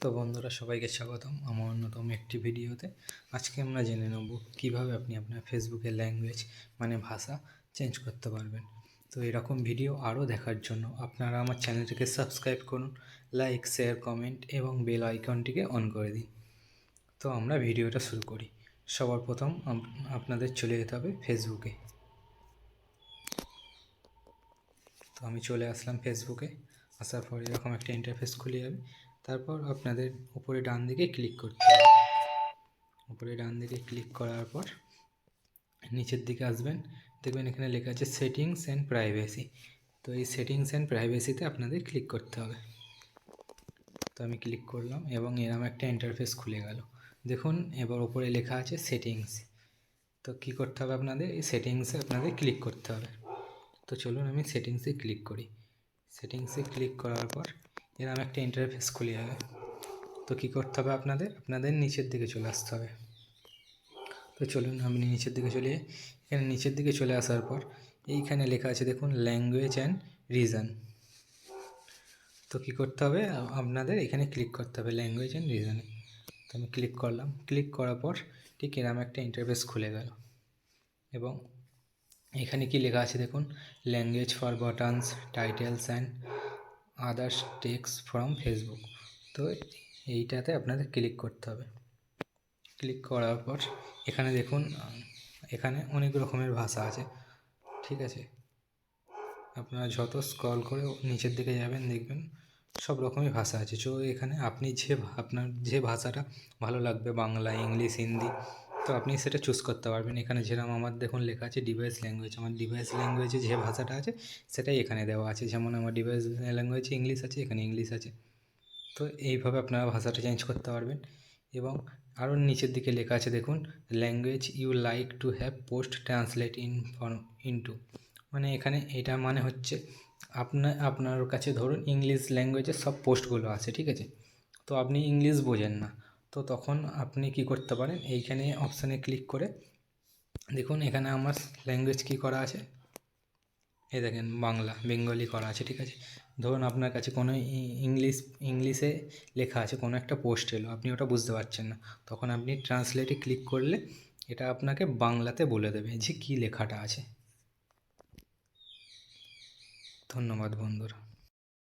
তো বন্ধুরা, সবাইকে স্বাগতম আমার অন্যতম একটি ভিডিওতে। আজকে আমরা জেনে নেব কিভাবে আপনি আপনার ফেসবুকের ল্যাঙ্গুয়েজ মানে ভাষা চেঞ্জ করতে পারবেন। তো এরকম ভিডিও আরও দেখার জন্য আপনারা আমার চ্যানেলটিকে সাবস্ক্রাইব করুন, লাইক, শেয়ার, কমেন্ট এবং বেল আইকনটিকে অন করে দিন। তো আমরা ভিডিওটা শুরু করি। সবার প্রথম আপনাদের চলে যেতে হবে ফেসবুকে। তো আমি চলে আসলাম ফেসবুকে। আসার পর এরকম একটা ইন্টারফেস খুলে যাবে। তারপর আপনাদের উপরে ডান দিকে ক্লিক করতে হবে। উপরে ডান দিকে ক্লিক করার পর নিচের দিকে আসবেন, দেখবেন এখানে লেখা আছে সেটিংস অ্যান্ড প্রাইভেসি। তো এই সেটিংস অ্যান্ড প্রাইভেসিতে আপনাদের ক্লিক করতে হবে। তো আমি ক্লিক করলাম এবং এরকম একটা ইন্টারফেস খুলে গেল। দেখুন এবার উপরে লেখা আছে সেটিংস। তো কী করতে হবে আপনাদের? এই সেটিংসে আপনাদের ক্লিক করতে হবে। তো চলুন আমি সেটিংসে ক্লিক করি। সেটিংসে ক্লিক করার পর এরকম একটা ইন্টারফেস খুলে যাবে। তো কী করতে হবে আপনাদের নিচের দিকে চলে আসতে হবে। তো চলুন আমি নিচের দিকে চলে যাই। এখানে নিচের দিকে চলে আসার পর এইখানে লেখা আছে দেখুন ল্যাঙ্গুয়েজ অ্যান্ড রিজন। তো কী করতে হবে আপনাদের এখানে ক্লিক করতে হবে ল্যাঙ্গুয়েজ অ্যান্ড রিজনে। তো আমি ক্লিক করলাম। ক্লিক করার পর ঠিক এরকম একটা ইন্টারফেস খুলে গেল এবং এখানে কি লেখা আছে দেখুন, language for buttons, titles and others text from Facebook. তো এইটাতে আপনাদের ক্লিক করতে হবে। ক্লিক করার পর এখানে দেখুন, এখানে অনেক রকমের ভাষা আছে, ঠিক আছে। আপনারা যত স্ক্রল করে নিচের দিকে যাবেন দেখবেন সব রকমই ভাষা আছে। তো এখানে আপনি আপনার যে ভাষাটা ভালো লাগবে, বাংলা, ইংলিশ, হিন্দি, তো আপনি সেটা চুজ করতে পারবেন। এখানে যেরকম আমার দেখুন লেখা আছে ডিভাইস ল্যাঙ্গুয়েজ, আমার ডিভাইস ল্যাঙ্গুয়েজে যে ভাষাটা আছে সেটাই এখানে দেওয়া আছে। যেমন আমার ডিভাইস ল্যাঙ্গুয়েজে ইংলিশ আছে, এখানে ইংলিশ আছে। তো এইভাবে আপনারা ভাষাটা চেঞ্জ করতে পারবেন। এবং আরও নিচের দিকে লেখা আছে দেখুন, language you like to have post translate into, মানে এখানে এটা মানে হচ্ছে আপনার কাছে ধরুন ইংলিশ ল্যাঙ্গুয়েজের সব পোস্টগুলো আছে, ঠিক আছে। তো আপনি ইংলিশ বোঝেন না, তো তখন আপনি কি করতে পারেন, এইখানে অপশানে ক্লিক করে দেখুন এখানে আমার ল্যাঙ্গুয়েজ কী করা আছে, এই দেখেন বাংলা, বেঙ্গলি করা আছে, ঠিক আছে। ধরুন আপনার কাছে কোনো ইংলিশে লেখা আছে, কোনো একটা পোস্ট এলো, আপনি ওটা বুঝতে পারছেন না, তখন আপনি ট্রান্সলেটে ক্লিক করলে এটা আপনাকে বাংলাতে বলে দেবে যে কী লেখাটা আছে। ধন্যবাদ বন্ধুরা।